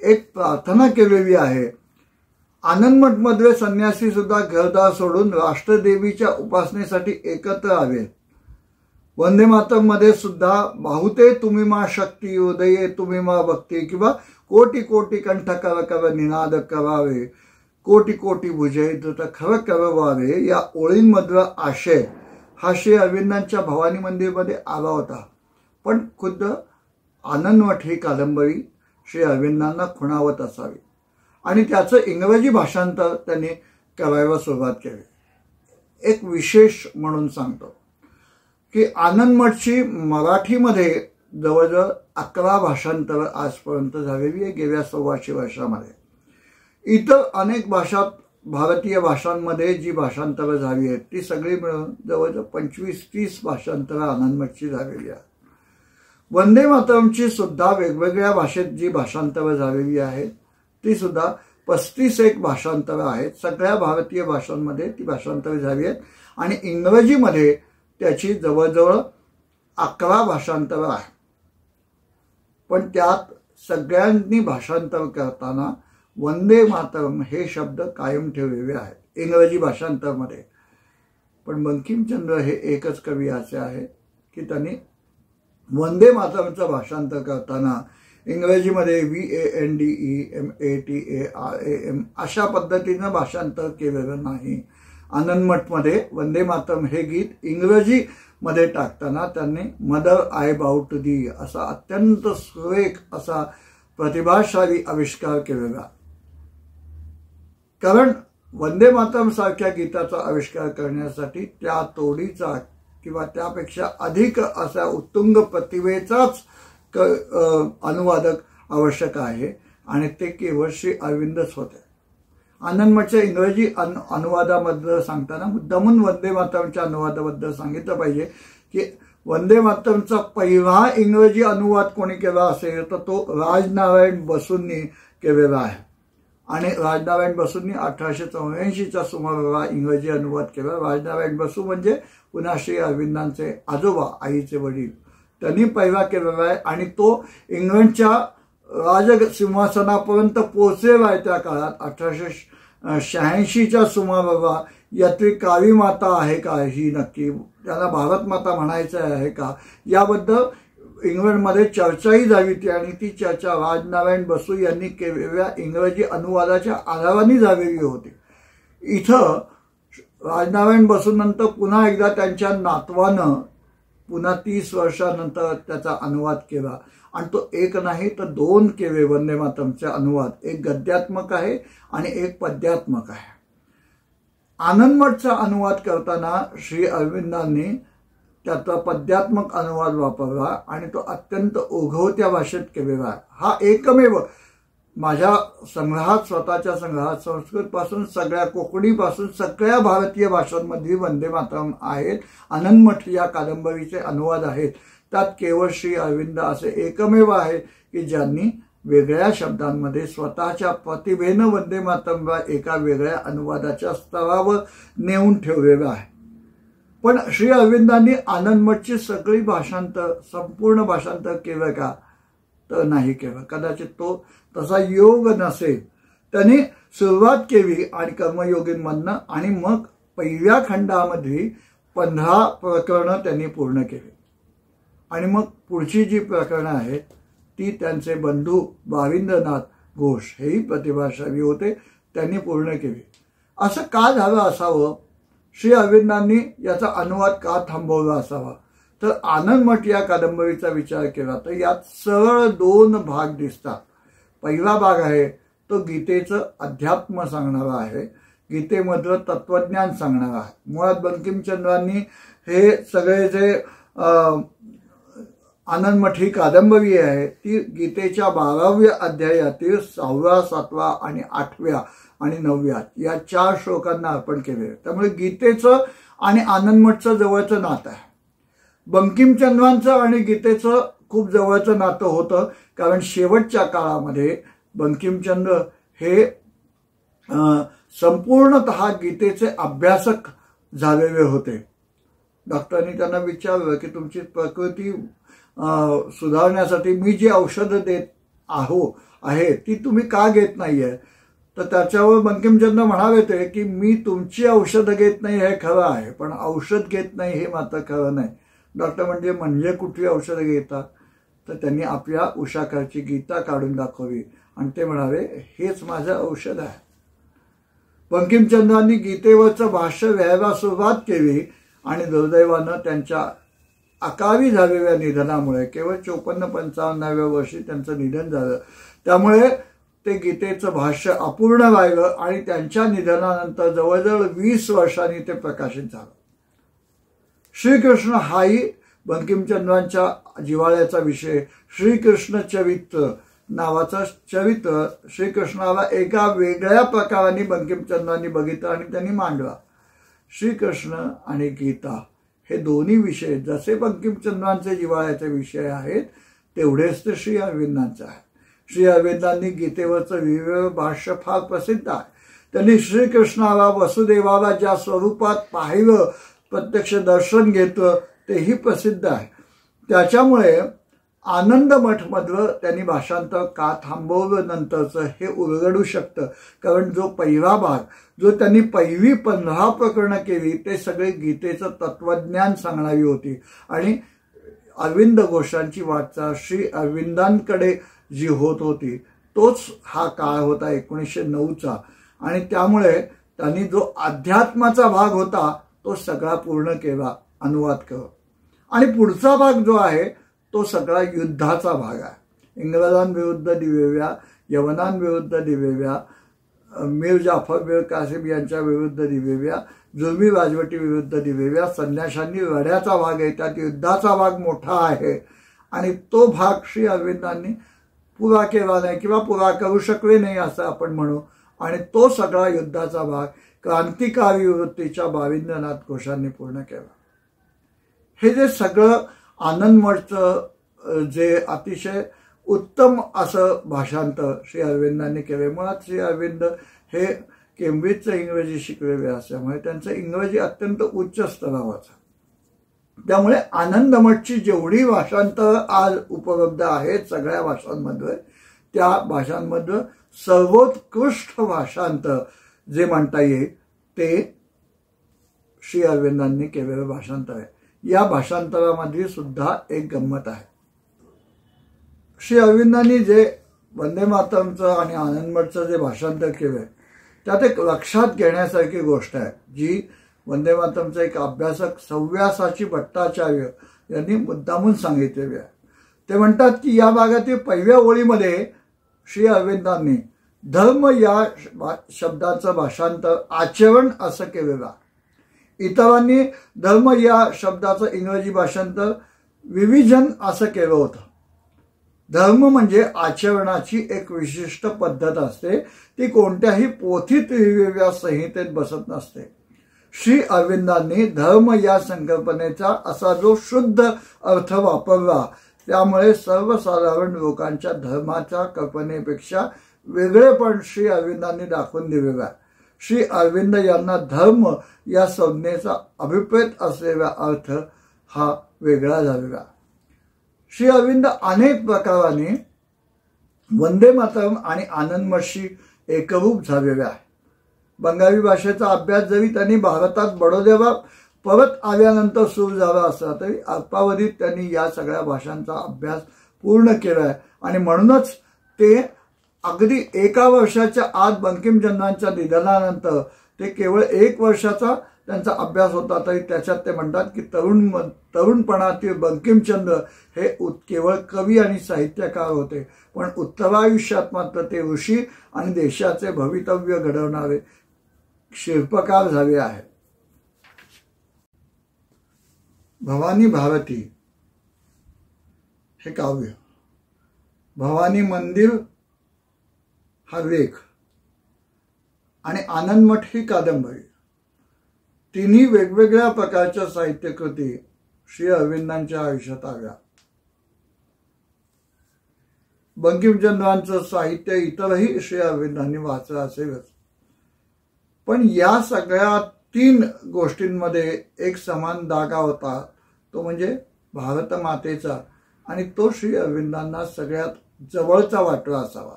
एक प्रार्थना केलेली आहे. आनंदमठमधले संन्यासी सुद्धा घरदार सोडून राष्ट्रदेवीच्या उपासनेसाठी एकत्र आले. वंदे मातरमध्ये सुद्धा बाहुते तुम्ही मा शक्ती उदये तुम्ही मा भक्ती किंवा कोटी कोटी कंठ कर कर निनाद करावे, कोटी कोटी भुजय खर करवावे या ओळींमधला आशय हा श्री अरविंदांच्या भवानी मंदिरमध्ये आला होता, पण खुद्द आनंदमठ ही कादंबरी श्री अरविंदांना खुणावत असावी आणि त्याचं इंग्रजी भाषांतर त्यांनी करायला सुरुवात केली. एक विशेष म्हणून सांगतो की आनंदमठची मराठीमध्ये जवळजवळ 11 भाषांतर आजपर्यंत झालेली आहे गेल्या 125 वर्षामध्ये. इतर अनेक भाषात भारतीय भाषांमध्ये जी भाषांतरं झाली आहेत ती सगळी मिळून जवळजवळ 25-30 भाषांतरं आनंदमठची झालेली आहेत. वंदे मातरमची सुद्धा वेगवेगळ्या भाषेत जी भाषांतरं झालेली आहेत ती सुद्धा 35 भाषांतरं आहेत. सगळ्या भारतीय भाषांमध्ये ती भाषांतरं झाली आहेत आणि इंग्रजीमध्ये त्याची जवळजवळ 11 भाषांतरं आहेत. पण त्यात सगळ्यांनी भाषांतर करताना वंदे मातरम हे शब्द कायम ठेवलेले आहेत इंग्रजी भाषांतरमध्ये. पण बंकिमचंद्र हे एकच कवी असे आहेत की त्यांनी वंदे मातरमचं भाषांतर करताना इंग्रजीमध्ये VANDEMATARAM अशा पद्धतीनं भाषांतर केलेलं नाही. आनंदमठमध्ये वंदे मातरम हे गीत इंग्रजीमध्ये टाकताना त्यांनी मदर आय बाउ टू दी असा अत्यंत सुरेख असा प्रतिभाशाली आविष्कार केलेला. कारण वंदे मातरम सारख्या गीताचा आविष्कार करण्यासाठी त्या तोडीचा किंवा त्यापेक्षा अधिक असा उत्तुंग प्रतिभेचाच अनुवादक आवश्यक आहे आणि ते केवळ श्री अरविंदच होते. आनंदमठच्या इंग्रजी अनुवादाबद्दल सांगताना मुद्दामून वंदे मातरमच्या अनुवादाबद्दल सांगितलं पाहिजे की वंदे मातरमचा पहिला इंग्रजी अनुवाद कोणी केला असेल तर तो राजनारायण बसूंनी केलेला आहे आणि राजनारायण बसूंनी 1884च्या सुमाराला इंग्रजी अनुवाद केला. राजनारायण बसू म्हणजे पुन्हा श्री अरविंदांचे आजोबा, आईचे वडील, त्यांनी पहिला केलेला आहे आणि तो इंग्लंडच्या राजसिंहासनापर्यंत पोहोचलेला आहे. त्या काळात 1886च्या सुमाराला यातली काळी माता आहे का ही नक्की त्याला भारत माता म्हणायचं आहे का याबद्दल इंग्लंडमध्ये चर्चाही झाली होती आणि ती चर्चा राजनारायण बसू यांनी केलेल्या इंग्रजी अनुवादाच्या आधाराने झालेली होती. इथं राजनारायण बसूनंतर पुन्हा एकदा त्यांच्या नातवानं पुन्हा 30 वर्षानंतर त्याचा अनुवाद केला आणि तो एक नाही तर 2 केले वंदे मातरमचे अनुवाद. एक गद्यात्मक आहे आणि एक पद्यात्मक आहे. आनंदमठचा अनुवाद करताना श्री अरविंदांनी त्याचा पद्यात्मक अनुवाद वापरला आणि तो अत्यंत ओघवत्या भाषेत केलेला आहे. हा एकमेव माझ्या संग्रहात, स्वतःच्या संग्रहात संस्कृतपासून सगळ्या कोकणीपासून सगळ्या भारतीय भाषांमध्ये वंदे मातरम आहेत. आनंदमठ या कादंबरीचे अनुवाद आहेत. त्यात केवळ श्री अरविंद असे एकमेव आहे की ज्यांनी वेगळ्या शब्दांमध्ये स्वतःच्या प्रतिभेनं वंदे मातरमला एका वेगळ्या अनुवादाच्या स्तरावर नेऊन ठेवलेलं आहे. पण श्री अरविंदांनी आनंदमठची सगळी भाषांतर, संपूर्ण भाषांतर केलं का तर नाही केलं. कदाचित तो तसा योग नसेल. त्यांनी सुरुवात केली आणि कर्मयोगींमधनं आणि मग पहिल्या खंडामध्ये 15 प्रकरणं त्यांनी पूर्ण केली आणि मग पुढची जी प्रकरणं आहेत ती त्यांचे बंधू भाविंद्रनाथ घोष हेही प्रतिभाशाली होते, त्यांनी पूर्ण केली. असं का झालं असावं? श्री अरविंदांनी याचा अनुवाद का थांबवला असावा? तर आनंदमठ या कादंबरीचा विचार केला तर यात सरळ 2 भाग दिसतात. पहिला भाग आहे तो गीतेचं अध्यात्म सांगणारा आहे, गीतेमधलं तत्वज्ञान सांगणारा आहे. मुळात बंकिमचंद्रांनी हे सगळे जे आनंदमठ ही कादंबरी आहे ती गीतेच्या 12व्या अध्यायातील 6व्या, 7व्या आणि 8व्या आणि 9व्या या 4 श्लोकांना अर्पण केले. त्यामुळे गीतेचं आणि आनंदमठचं जवळचं नातं आहे. बंकिमचंद्रांचं आणि गीतेचं खूप जवळचं नातं होतं कारण शेवटच्या काळामध्ये बंकिमचंद्र हे संपूर्णतः गीतेचे अभ्यासक झालेले होते. डॉक्टरांनी त्यांना विचारलं की तुमची प्रकृती सुधारण्यासाठी मी जी औषधं देत आहे ती तुम्ही का घेत नाहीये? तर त्याच्यावर बंकिमचंद्र म्हणाले ते की मी तुमची औषधं घेत नाही हे खरं आहे, पण औषध घेत नाही हे मात्र खरं नाही. डॉक्टर म्हणजे कुठली औषधं घेतात? तर त्यांनी आपल्या उषाकारची गीता काढून दाखवली आणि ते म्हणाले हेच माझं औषध आहे. बंकिमचंद्रांनी गीतेवरचं भाष्य लिहायला सुरुवात केली आणि दुर्दैवानं त्यांच्या अकाली झालेल्या निधनामुळे केवळ 54-55व्या वर्षी त्यांचं निधन झालं. त्यामुळे ते गीतेचं भाष्य अपूर्ण राहिलं आणि त्यांच्या निधनानंतर जवळजवळ 20 वर्षांनी ते प्रकाशित झालं. श्रीकृष्ण हाही बंकिमचंद्रांच्या जिव्हाळ्याचा विषय. श्रीकृष्ण चरित्र नावाचं चरित्र श्रीकृष्णाला एका वेगळ्या प्रकाराने बंकिमचंद्रांनी बघितलं आणि त्यांनी मांडला. श्रीकृष्ण आणि गीता हे दोन्ही विषय जसे बंकिमचंद्रांचे जिव्हाळ्याचे विषय आहेत तेवढेच ते श्री अरविंदांचे आहेत. श्री अरविंदांनी गीतेवरचं विवेक भाष्य फार प्रसिद्ध आहे. त्यांनी श्रीकृष्णाला वसुदेवाला ज्या स्वरूपात पाहिलं, प्रत्यक्ष दर्शन घेतलं तेही प्रसिद्ध आहे. त्याच्यामुळे आनंद मठमधलं त्यांनी भाषांतर का थांबवलं नंतरचं हे उलगडू शकतं. कारण जो पहिला भाग जो त्यांनी पहिली 15 प्रकरणं केली ते सगळे गीतेचं तत्वज्ञान सांगणारी होती आणि अरविंद घोषांची वाटचाल श्री अरविंदांकडे जी होत होती तोच हा काळ होता 1909चा. आणि त्यामुळे त्यांनी जो अध्यात्माचा भाग होता तो सगळा पूर्ण केला, अनुवाद केला. आणि पुढचा भाग जो आहे तो सगळा युद्धाचा भाग आहे. इंग्रजांविरुद्ध दिलेल्या, यवनांविरुद्ध दिलेल्या, मीर जाफर मीर कासिम यांच्या विरुद्ध दिलेल्या, जुलमी राजवटी विरुद्ध दिलेल्या संन्याशांनी लढ्याचा भाग आहे. त्यात युद्धाचा भाग मोठा आहे आणि तो भाग श्री अरविंदांनी पुरा केला नाही किंवा पुरा करू शकले नाही असं आपण म्हणू. आणि तो सगळा युद्धाचा भाग क्रांतिकारी वृत्तीच्या बाविंद्रनाथ घोषांनी पूर्ण केला. हे जे सगळं आनंदमठचं जे अतिशय उत्तम असं भाषांतर श्री अरविंदांनी केले. मुळात श्री अरविंद हे केम्ब्रिजचं इंग्रजी शिकलेले असल्यामुळे त्यांचं इंग्रजी अत्यंत उच्च स्तरावरचं. त्यामुळे आनंदमठची जेवढी भाषांतर आज उपलब्ध आहेत सगळ्या भाषांमध्ये, त्या भाषांमधलं सर्वोत्कृष्ट भाषांतर जे म्हणता येईल ते श्री अरविंदांनी केलेलं भाषांतर आहे. या भाषांतरामध्ये सुद्धा एक गंमत आहे. श्री अरविंदांनी जे वंदे मातरमचं आणि आनंदमठचं जे भाषांतर केलंय त्यात एक लक्षात घेण्यासारखी गोष्ट आहे जी वंदे मातरमचा एक अभ्यासक सव्यासाची भट्टाचार्य यांनी मुद्दामून सांगितलेली आहे. ते म्हणतात की या भागातील पहिल्या ओळीमध्ये श्री अरविंदांनी धर्म या शब्दाचं भाषांतर आचरण असं केलेलं आहे. इतरांनी धर्म या शब्दाचं इंग्रजी भाषांतर विविजन असं केलं होतं. धर्म म्हणजे आचरणाची एक विशिष्ट पद्धत असते, ती कोणत्याही पोथीत लिहिलेल्या संहितेत बसत नसते. श्री अरविंदांनी धर्म या संकल्पनेचा असा जो शुद्ध अर्थ वापरला त्यामुळे सर्वसाधारण लोकांच्या धर्माच्या कल्पनेपेक्षा वेगळेपण श्री अरविंदांनी दाखवून दिलेला आहे. श्री अरविंद यांना धर्म या संज्ञेचा अभिप्रेत असलेला अर्थ हा वेगळा झालेला. श्री अरविंद अनेक प्रकाराने वंदे मातरम आणि आनंदमठशी एकरूप झालेले आहे. बंगाली भाषेचा अभ्यास जरी त्यांनी भारतात बडोद्याला परत आल्यानंतर सुरू झाला असला तरी अल्पावधीत त्यांनी या सगळ्या भाषांचा अभ्यास पूर्ण केला आहे. आणि म्हणूनच ते अगदी 1 वर्षाच्या आत बंकिमचंद्रांच्या निधनानंतर ते केवळ 1 वर्षाचा त्यांचा अभ्यास होता तरी त्याच्यात ते म्हणतात की तरुणपणातील बंकिमचंद्र हे केवळ कवी आणि साहित्यकार होते, पण उत्तरायुष्यात मात्र ते ऋषी आणि देशाचे भवितव्य घडवणारे शिल्पकार झाले आहेत. भवानी भारती हे काव्य, भवानी मंदिर हा लेख आणि आनंदमठ ही कादंबरी, तिन्ही वेगवेगळ्या प्रकारच्या साहित्यकृती श्री अरविंदांच्या आयुष्यात आल्या. बंकिमचंद्रांचं साहित्य इतरही श्री अरविंदांनी वाचलं असेलच, पण या सगळ्या 3 गोष्टींमध्ये एक समान धागा होता, तो म्हणजे भारत मातेचा, आणि तो श्री अरविंदांना सगळ्यात जवळचा वाटला असावा.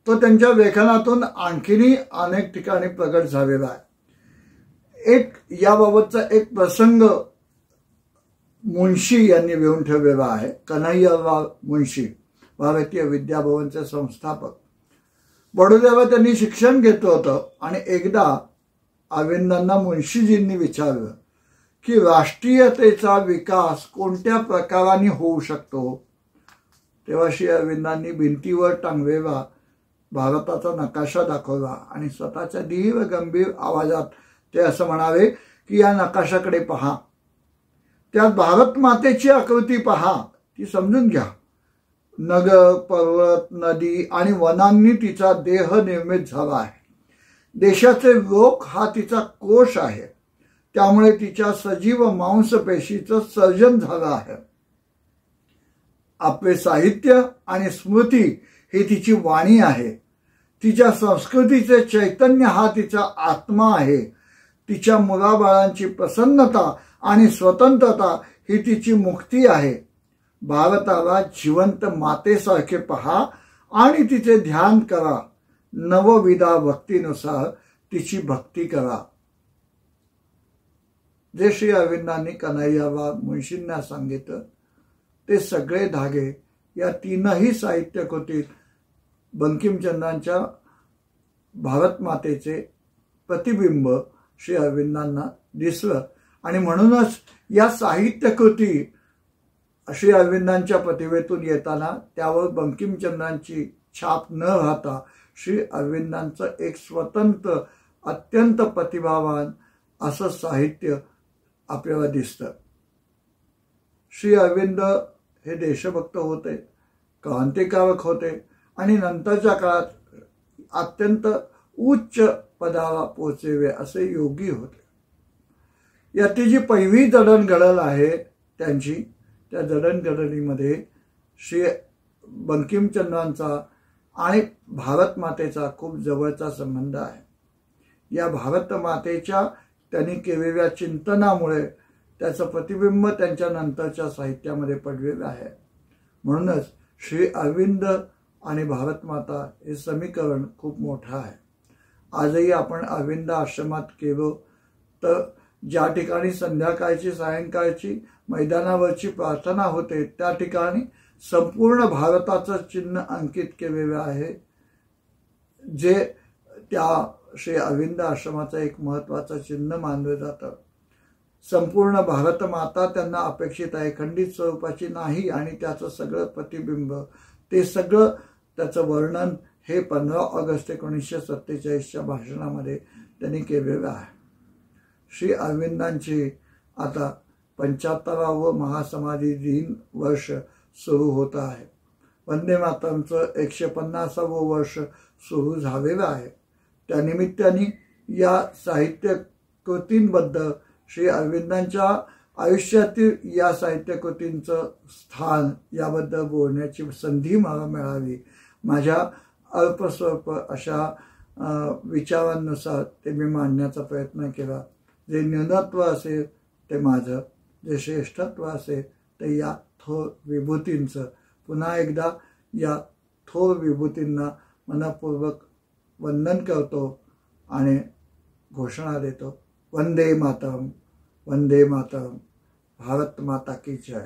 तो त्यांच्या लेखनातून आणखीनही अनेक ठिकाणी प्रगट झालेला आहे. एक याबाबतचा एक प्रसंग मुंशी यांनी लिहून ठेवलेला आहे. कन्हैयालाल मुंशी, भारतीय विद्याभवनचे संस्थापक. बडोद्याला त्यांनी शिक्षण घेतलं होतं आणि एकदा अरविंदांना मुंशीजींनी विचारलं की राष्ट्रीयतेचा विकास कोणत्या प्रकाराने होऊ शकतो, तेव्हा श्री अरविंदांनी भिंतीवर टांगलेला भारताचा नकाशा दाखवला आणि स्वतःच्या दीर्घ गंभीर आवाजात ते असं म्हणाले की या नकाशाकडे पहा, त्यात भारत मातेची आकृती पहा, ती समजून घ्या. नगर, पर्वत, नदी आणि वनांनी तिचा देह निर्मित झाला आहे. देशाचे लोक हा तिचा कोश आहे. त्यामुळे तिच्या सजीव मांसपेशीचं सर्जन झालं आहे. आपले साहित्य आणि स्मृती ही तिची वाणी आहे. तिच्या संस्कृतीचे चैतन्य हा तिचा आत्मा आहे. तिच्या मुलाबाळांची प्रसन्नता आणि स्वतंत्रता ही तिची मुक्ती आहे. भारताला जिवंत मातेसारखे पहा आणि तिचे ध्यान करा. नवविधा भक्तीनुसार तिची भक्ती करा. जे श्री अरविंदांनी कन्हैयालाल मुंशींना सांगितलं ते सगळे धागे या तीनही साहित्य कृतीत बंकिमचंद्रांच्या भारत मातेचे प्रतिबिंब श्री अरविंदांना दिसलं आणि म्हणूनच या साहित्य कृती श्री अरविंदांच्या प्रतिभेतून येताना त्यावर बंकिमचंद्रांची छाप न राहता श्री अरविंदांचं एक स्वतंत्र अत्यंत प्रतिभावान असं साहित्य आपल्याला दिसतं. श्री अरविंद हे देशभक्त होते, क्रांतिकारक होते आणि नंतरच्या काळात अत्यंत उच्च पदाला पोहोचले असे योगी होते. याची जी पहिली जडणघडण आहे त्यांची, त्या जडणघडणीमध्ये श्री बंकिमचंद्रांचा आणि भारत मातेचा खूप जवळचा संबंध आहे. या भारत मातेच्या त्यांनी केलेल्या चिंतनामुळे त्याचं प्रतिबिंब त्यांच्या नंतरच्या साहित्यामध्ये पडलेलं आहे. म्हणूनच श्री अरविंद आणि भारत माता हे समीकरण खूप मोठं आहे. आजही आपण अरविंद आश्रमात गेलो तर ज्या ठिकाणी संध्याकाळची सायंकाळची मैदानावरची प्रार्थना होते त्या ठिकाणी संपूर्ण भारताचं चिन्ह अंकित केलेलं आहे, जे त्या श्री अरविंद आश्रमाचं एक महत्त्वाचं चिन्ह मानलं जातं. संपूर्ण भारत माता त्यांना अपेक्षित आहे, खंडित स्वरूपाची नाही. आणि त्याचं सगळं प्रतिबिंब, ते सगळं त्याचं वर्णन हे 15 ऑगस्ट 1947च्या भाषणामध्ये त्यांनी केलेलं आहे. श्री अरविंदांची आता 75वे महासमाधी दिन वर्ष सुरू होत आहे. वंदे मातरमचं 150वे वर्ष सुरू झालेलं आहे. त्यानिमित्ताने या साहित्य कृतींबद्दल श्री अरविंदांच्या आयुष्यातील या साहित्य कृतींचं स्थान याबद्दल बोलण्याची संधी मला मिळावी. माझ्या अल्पस्वल्प अशा विचारांनुसार ते मी मांडण्याचा प्रयत्न केला. जे न्यूनत्व असेल ते माझं, जे श्रेष्ठत्व असेल ते या थोर विभूतींचं. पुन्हा एकदा या थोर विभूतींना मनपूर्वक वंदन करतो आणि घोषणा देतो, वंदे मातरम, वंदे मातरम, भारत माता की जय.